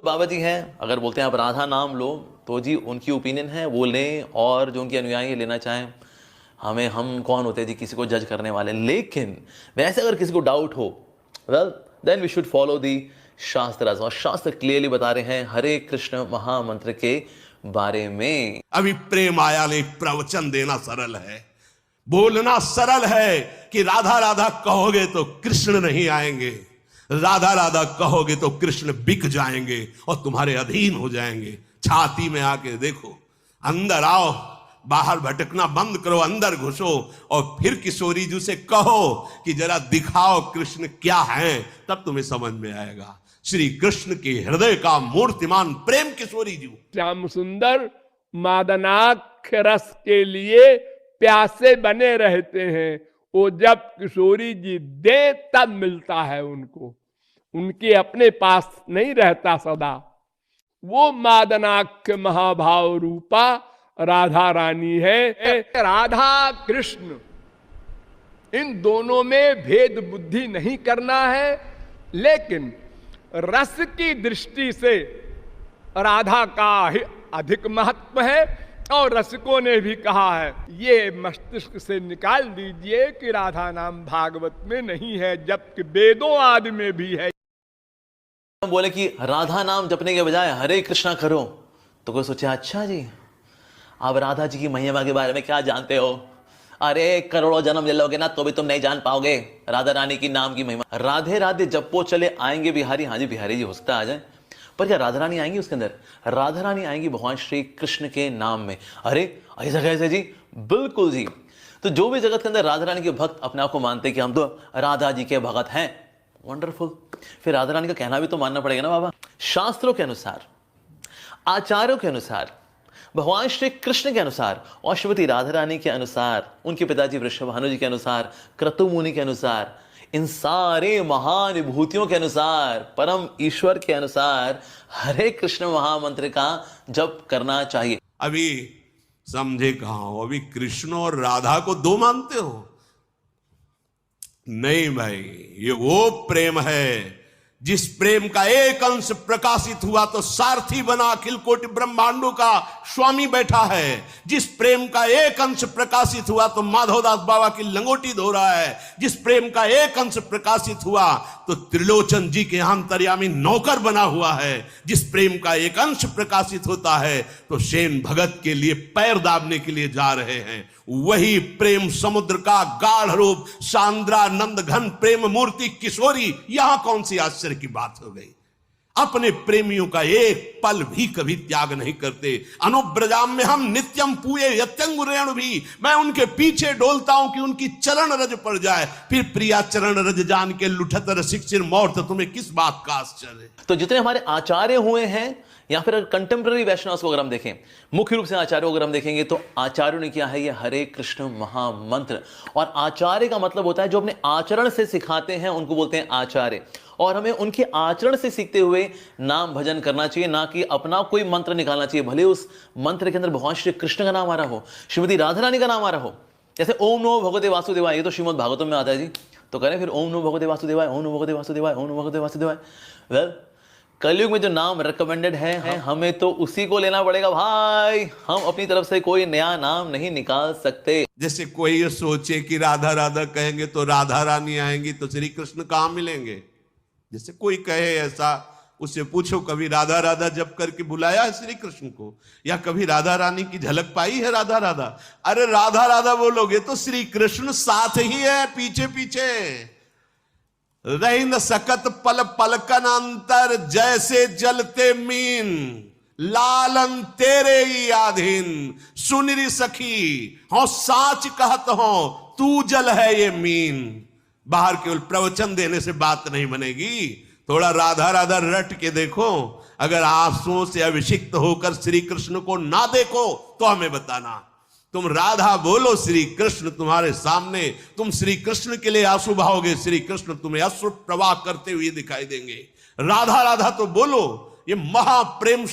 बाबा जी हैं, अगर बोलते हैं आप राधा नाम लो तो जी उनकी ओपिनियन है, वो लें, और जो उनके अनुयायी लेना चाहें, हमें, हम कौन होते हैं जी किसी को जज करने वाले। लेकिन वैसे अगर किसी को डाउट हो, well then we should follow the shastra. और शास्त्र क्लियरली बता रहे हैं हरे कृष्ण महामंत्र के बारे में। अभी प्रेम आया नहीं, प्रवचन देना सरल है, बोलना सरल है कि राधा राधा कहोगे तो कृष्ण नहीं आएंगे, राधा राधा कहोगे तो कृष्ण बिक जाएंगे और तुम्हारे अधीन हो जाएंगे। छाती में आके देखो, अंदर आओ, बाहर भटकना बंद करो, अंदर घुसो और फिर किशोरी जी से कहो कि जरा दिखाओ कृष्ण क्या है, तब तुम्हें समझ में आएगा। श्री कृष्ण के हृदय का मूर्तिमान प्रेम किशोरी जी। श्याम सुंदर मादनाक्ष रस के लिए प्यासे बने रहते हैं। वो जब किशोरी जी दे तब मिलता है उनको, उनके अपने पास नहीं रहता सदा। वो मादनाक्ष महाभाव रूपा राधा रानी है। राधा कृष्ण इन दोनों में भेद बुद्धि नहीं करना है, लेकिन रस की दृष्टि से राधा का ही अधिक महत्व है। और रसिकों ने भी कहा है, ये मस्तिष्क से निकाल दीजिए कि राधा नाम भागवत में नहीं है, जबकि वेदों आदि में भी है। बोले कि राधा नाम जपने के बजाय हरे कृष्णा करो, तो कोई सोचे अच्छा जी आप राधा जी की महिमा के बारे में क्या जानते हो? अरे करोड़ों जन्म ले लोगे ना तो भी तुम नहीं जान पाओगे राधा रानी की नाम की महिमा। राधे राधे जपो चले आएंगे बिहारी, हाँ जी बिहारी जी हो सकता आ जाए, पर क्या राधा रानी आएंगी उसके अंदर? राधा रानी आएंगी भगवान श्री कृष्ण के नाम में। अरे ऐसा कैसे जी? बिल्कुल जी। तो जो भी जगत के अंदर राधा रानी के भक्त अपने आप को मानते कि हम तो राधा जी के भगत हैं, वंडरफुल, फिर राधा रानी का कहना भी तो मानना पड़ेगा ना बाबा। शास्त्रों के अनुसार, आचार्यों के अनुसार, भगवान श्री कृष्ण के अनुसार और श्रीमती राधा रानी के अनुसार, उनके पिताजी वृषभानु जी के अनुसार, क्रतु मुनि के अनुसार, इन सारे महान विभूतियों के अनुसार, परम ईश्वर के अनुसार हरे कृष्ण महामंत्र का जप करना चाहिए। अभी समझे कहां हो? अभी कृष्ण और राधा को दो मानते हो? नहीं भाई, ये वो प्रेम है जिस प्रेम का एक अंश प्रकाशित हुआ तो सारथी बना अखिल कोटि ब्रह्मांडों का स्वामी बैठा है। जिस प्रेम का एक अंश प्रकाशित हुआ तो माधवदास बाबा की लंगोटी धो रहा है। जिस प्रेम का एक अंश प्रकाशित हुआ तो त्रिलोचन जी के अंतर्यामी नौकर बना हुआ है। जिस प्रेम का एक अंश प्रकाशित होता है तो सेन भगत के लिए पैर दाबने के लिए जा रहे हैं। वही प्रेम समुद्र का गाढ़ रूप सांद्रानंद घन प्रेम मूर्ति किशोरी, यहां कौन सी आश्चर्य की बात हो गई? अपने प्रेमियों का एक पल भी कभी त्याग नहीं करते। अनुब्रजाम में हम नित्यम पूये यत्यंग रेणु भी, मैं उनके पीछे डोलता हूं कि उनकी चरण रज पड़ जाए। फिर प्रिया चरण रज जान के लुठत रसिक सिर मोर, तो तुम्हें किस बात का आश्चर्य? तो जितने हमारे आचार्य हुए हैं या फिर कंटेम्प्रेरी वैष्णव को अगर हम देखें, मुख्य रूप से आचार्यों को अगर हम देखेंगे तो आचार्यों ने किया है ये हरे कृष्ण महामंत्र। और आचार्य का मतलब होता है जो अपने आचरण से सिखाते हैं उनको बोलते हैं आचार्य। और हमें उनके आचरण से सीखते हुए नाम भजन करना चाहिए, ना कि अपना कोई मंत्र निकालना चाहिए। भले उस मंत्र के अंदर भगवान श्री कृष्ण का नाम आ रहा हो, श्रीमती राधा रानी का नाम आ रहा हो। जैसे ओम नमो भगवते वासुदेवाय, ये तो श्रीमद् भागवतम में आता है जी, तो करें फिर ओम नमो भगवते वासुदेवाय, ओम नमो भगवते वासुदेवाय, ओम नमो भगवते वासुदेवाय। वेल, कलयुग में जो नाम रिकमेंडेड है हमें तो उसी को लेना पड़ेगा भाई। हम अपनी तरफ से कोई नया नाम नहीं निकाल सकते। जैसे कोई ये सोचे कि राधा राधा कहेंगे तो राधा रानी आएंगी तो श्री कृष्ण कहां मिलेंगे। जैसे कोई कहे ऐसा, उससे पूछो कभी राधा राधा जब करके बुलाया है श्री कृष्ण को, या कभी राधा रानी की झलक पाई है राधा राधा? अरे राधा राधा बोलोगे तो श्री कृष्ण साथ ही है, पीछे पीछे रही न सकत पल पलकन अंतर, जैसे जलते मीन लालन तेरे ही आधीन। सुनरी सखी हो साच कहत हो, तू जल है ये मीन। बाहर केवल प्रवचन देने से बात नहीं बनेगी, थोड़ा राधा राधा रट के देखो। अगर आंसुओं से अभिषिक्त होकर श्री कृष्ण को ना देखो तो हमें बताना। तुम राधा बोलो, श्री कृष्ण तुम्हारे सामने, तुम श्री कृष्ण के लिए आंसू बहाओगे, श्री कृष्ण तुम्हें अश्रु प्रवाह करते हुए दिखाई देंगे। राधा राधा तो बोलो, ये महाप्रेम